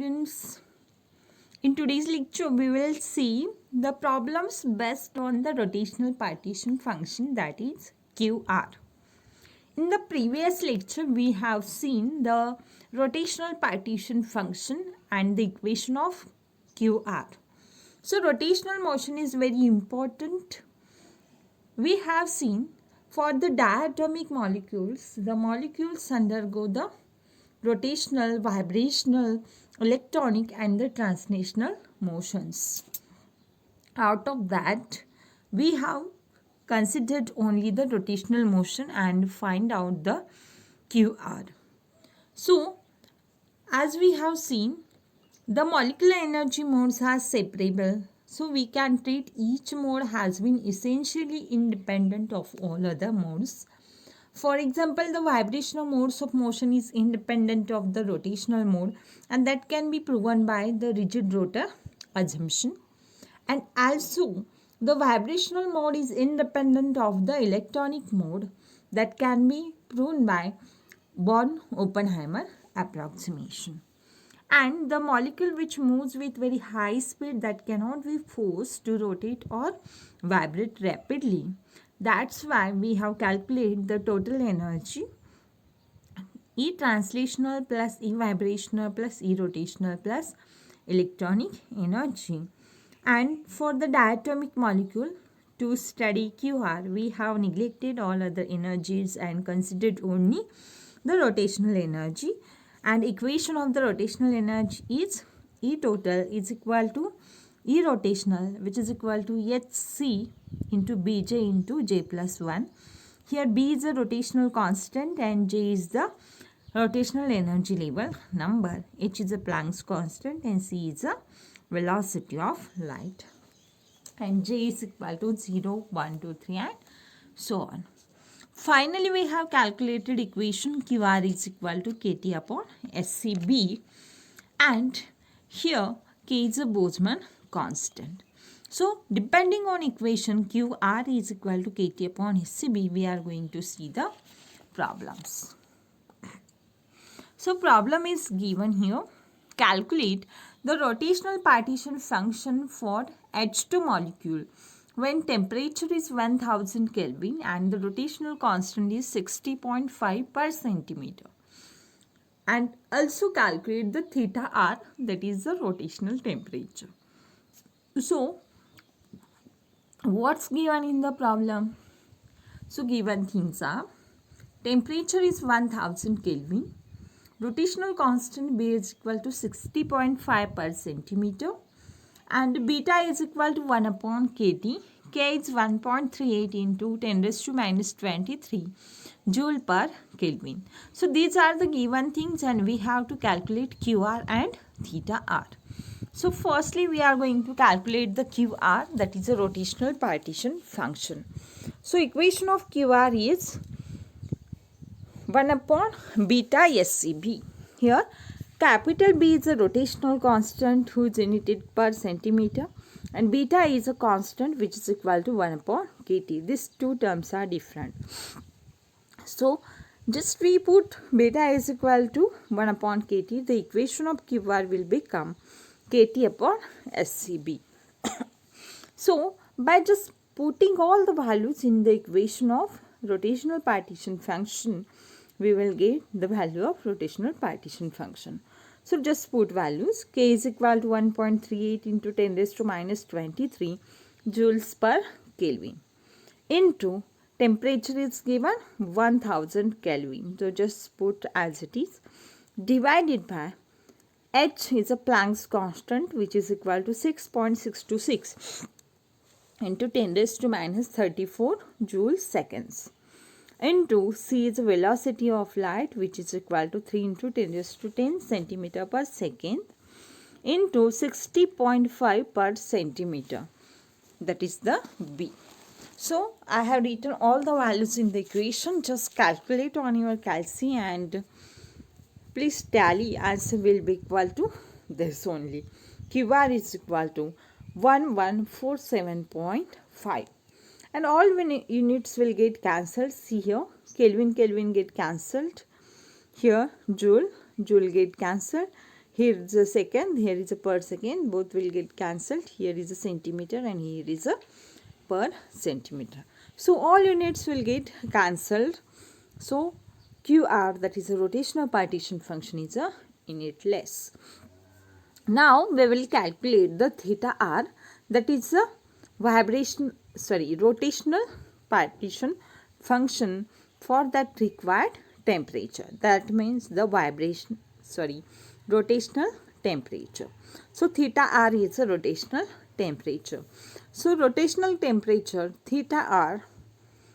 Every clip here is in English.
students, in today's lecture we will see the problems based on the rotational partition function, that is QR. In the previous lecture we have seen the rotational partition function and the equation of QR. So rotational motion is very important. We have seen for the diatomic molecules, the molecules undergo the rotational, vibrational, electronic and the translational motions. Out of that, we have considered only the rotational motion and find out the QR. So, as we have seen, the molecular energy modes are separable. So, we can treat each mode has been essentially independent of all other modes. For example, the vibrational modes of motion is independent of the rotational mode, and that can be proven by the rigid rotor assumption. And also, the vibrational mode is independent of the electronic mode, that can be proven by Born-Oppenheimer approximation. And the molecule which moves with very high speed, that cannot be forced to rotate or vibrate rapidly. That's why we have calculated the total energy E translational plus E vibrational plus E rotational plus electronic energy. And for the diatomic molecule, to study QR, we have neglected all other energies and considered only the rotational energy. And equation of the rotational energy is E total is equal to E rotational, which is equal to Hc into Bj into J plus 1. Here B is a rotational constant and J is the rotational energy level number. H is a Planck's constant and C is a velocity of light. And J is equal to 0, 1, 2, 3 and so on. Finally, we have calculated equation QR is equal to KT upon SCB, and here K is a Boltzmann constant. So, depending on equation QR is equal to KT upon SCB, we are going to see the problems. So, problem is given here. Calculate the rotational partition function for H2 molecule when temperature is 1000 Kelvin and the rotational constant is 60.5 per centimeter. And also calculate the theta r, that is the rotational temperature. So, what's given in the problem? So, given things are temperature is 1000 Kelvin, rotational constant B is equal to 60.5 per centimeter, and beta is equal to 1 upon kT. K is 1.38 into 10 raised to minus 23 joule per Kelvin. So these are the given things and we have to calculate QR and theta r. So firstly we are going to calculate the QR, that is a rotational partition function. So equation of QR is 1 upon beta SCB. Here capital B is a rotational constant whose unit is per centimeter and beta is a constant which is equal to 1 upon kT. These two terms are different. So just we put beta is equal to 1 upon kT. The equation of QR will become kT upon SCB. So by just putting all the values in the equation of rotational partition function, we will get the value of rotational partition function. So just put values. K is equal to 1.38 into 10 raised to minus 23 joules per Kelvin into temperature is given 1000 Kelvin. So just put as it is, divided by H is a Planck's constant which is equal to 6.626 into 10 raised to minus 34 joule seconds, into C is the velocity of light which is equal to 3 into 10 raised to 10 centimeter per second into 60.5 per centimeter, that is the B. So I have written all the values in the equation. Just calculate on your calci and please tally. Answer will be equal to this only. QR is equal to 1147.5. And all units will get cancelled. See here, Kelvin get cancelled. Here joule get cancelled. here is a second, here is a per second, both will get cancelled. Here is a centimeter and here is a per centimeter. So all units will get cancelled. So QR, that is a rotational partition function, is a unitless. Now we will calculate the theta r, that is a rotational partition function for that required temperature. That means the rotational temperature. So theta r is a rotational temperature. So rotational temperature theta r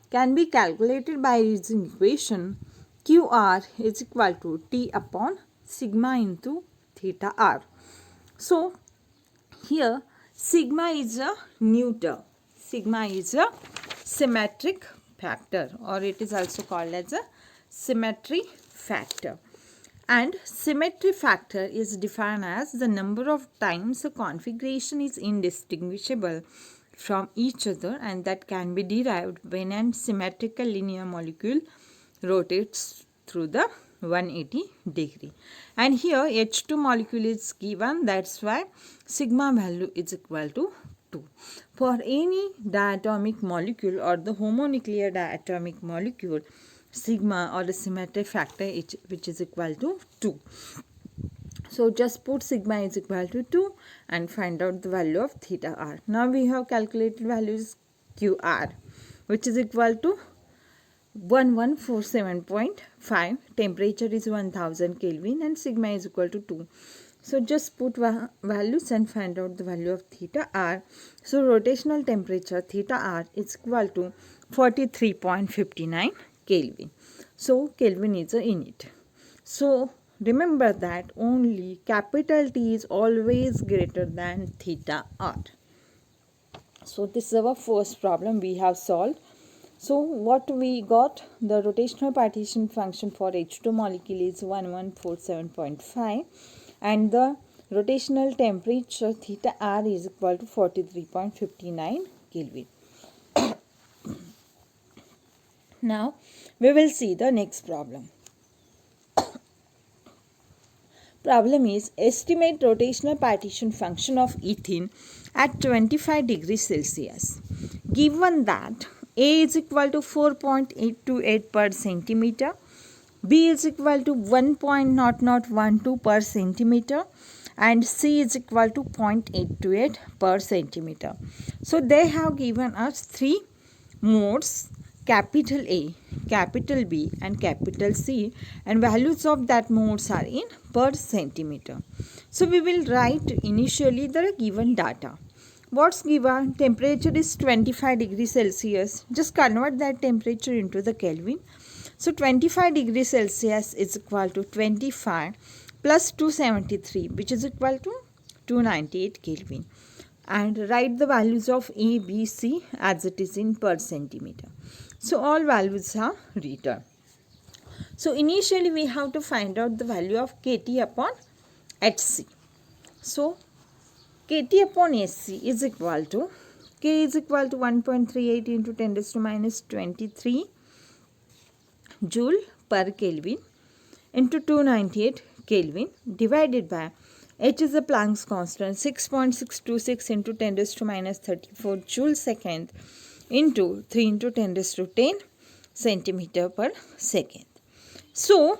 can be calculated by using equation QR is equal to T upon sigma into theta r. So here sigma is a neuter. Sigma is a symmetric factor, or it is also called as a symmetry factor. And symmetry factor is defined as the number of times a configuration is indistinguishable from each other, and that can be derived when a symmetrical linear molecule rotates through the 180 degree. And here H2 molecule is given, that's why sigma value is equal to 2. For any diatomic molecule or the homonuclear diatomic molecule, sigma or the symmetry factor which is equal to 2. So just put sigma is equal to 2 and find out the value of theta r. Now we have calculated values QR, which is equal to 1147.5, temperature is 1000 Kelvin and sigma is equal to 2. So just put values and find out the value of theta r. So rotational temperature theta r is equal to 43.59 Kelvin. So Kelvin is a unit. So remember that only capital T is always greater than theta r. So this is our first problem we have solved. So what we got, the rotational partition function for H2 molecule is 1147.5 and the rotational temperature theta r is equal to 43.59 Kelvin. Now we will see the next problem. Problem is estimate rotational partition function of ethene at 25 degrees Celsius. Given that A is equal to 4.828 per centimeter, B is equal to 1.0012 per centimeter and C is equal to 0.828 per centimeter. So they have given us three modes, capital A, capital B and capital C, and values of that modes are in per centimeter. So we will write initially the given data. What's given? Temperature is 25 degrees Celsius. Just convert that temperature into the Kelvin. So 25 degrees Celsius is equal to 25 plus 273, which is equal to 298 Kelvin. And write the values of A, B, C as it is in per centimeter. So all values are written. So initially we have to find out the value of KT upon HC. So KT upon SC is equal to, K is equal to 1.38 into 10 raised to minus 23 joule per Kelvin into 298 Kelvin divided by H is the Planck's constant 6.626 into 10 raised to minus 34 joule second into 3 into 10 raised to 10 centimeter per second. So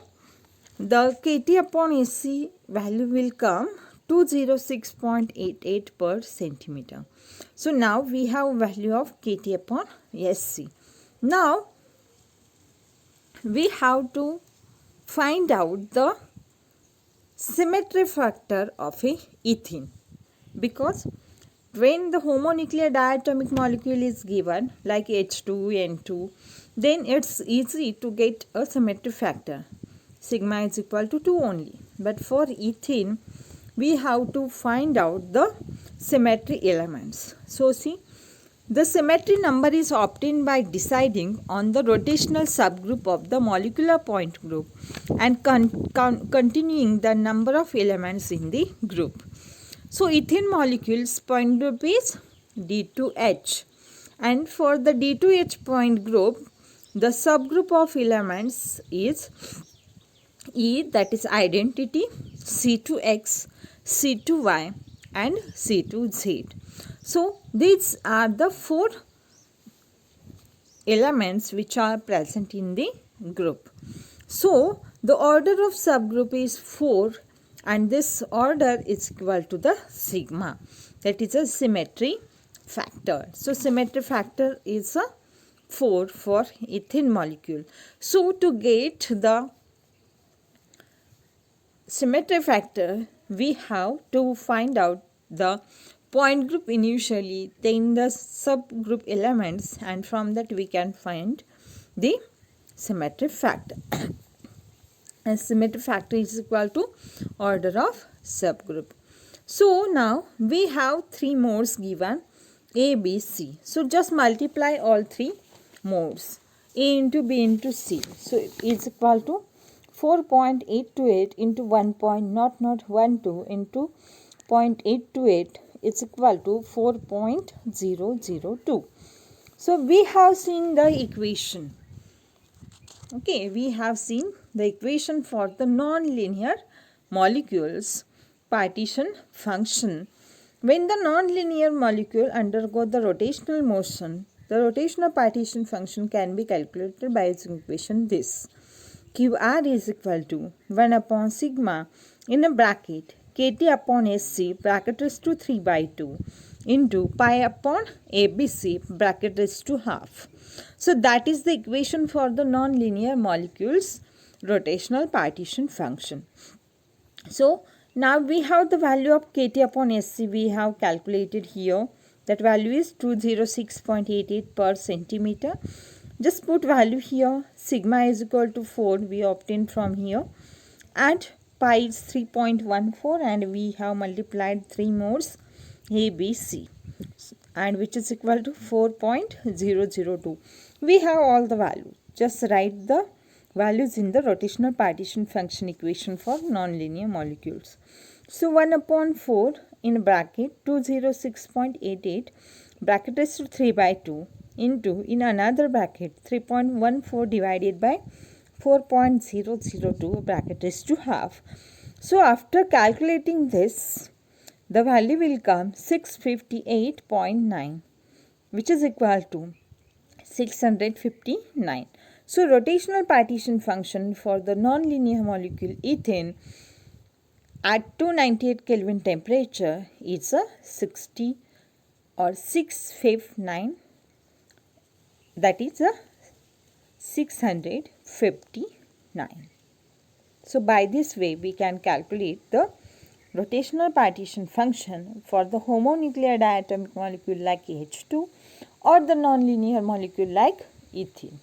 the KT upon SC value will come 206.88 per centimeter. So now we have value of KT upon SC. Now we have to find out the symmetry factor of a ethene, because when the homonuclear diatomic molecule is given like H2, N2, then it's easy to get a symmetry factor. Sigma is equal to 2 only. But for ethene, we have to find out the symmetry elements. So see, the symmetry number is obtained by deciding on the rotational subgroup of the molecular point group and continuing the number of elements in the group. So ethene molecule's point group is D2H, and for the D2H point group, the subgroup of elements is E, that is identity, C2X, C2Y and C2Z. So these are the 4 elements which are present in the group. So the order of subgroup is 4 and this order is equal to the sigma, that is a symmetry factor. So symmetry factor is a 4 for ethene molecule. So to get the symmetry factor, we have to find out the point group initially, then the subgroup elements, and from that we can find the symmetry factor. And symmetry factor is equal to order of subgroup. So now we have 3 modes given, A, B, C. So just multiply all 3 modes, A into B into C. So it is equal to 4.828 into 1.0012 into 0.828 is equal to 4.002. So we have seen the equation. Okay, we have seen the equation for the non-linear molecules partition function. When the non-linear molecule undergo the rotational motion, the rotational partition function can be calculated by its equation this. QR is equal to 1 upon sigma in a bracket KT upon SC bracket raised to 3 by 2 into pi upon ABC bracket raised to half. So that is the equation for the non-linear molecules rotational partition function. So now we have the value of KT upon SC we have calculated here. That value is 206.88 per centimeter. Just put value here. Sigma is equal to 4 we obtained from here. And pi is 3.14 and we have multiplied 3 modes A, B, C. And which is equal to 4.002. We have all the values. Just write the values in the rotational partition function equation for nonlinear molecules. So 1 upon 4 in bracket 206.88 bracket raised to 3 by 2 into in another bracket 3.14 divided by 4.002 bracket raised to half. So after calculating this, the value will come 658.9 which is equal to 659. So rotational partition function for the non-linear molecule ethane at 298 Kelvin temperature is a 60 or 659, that is a 659. So by this way we can calculate the rotational partition function for the homonuclear diatomic molecule like H2 or the nonlinear molecule like ethene.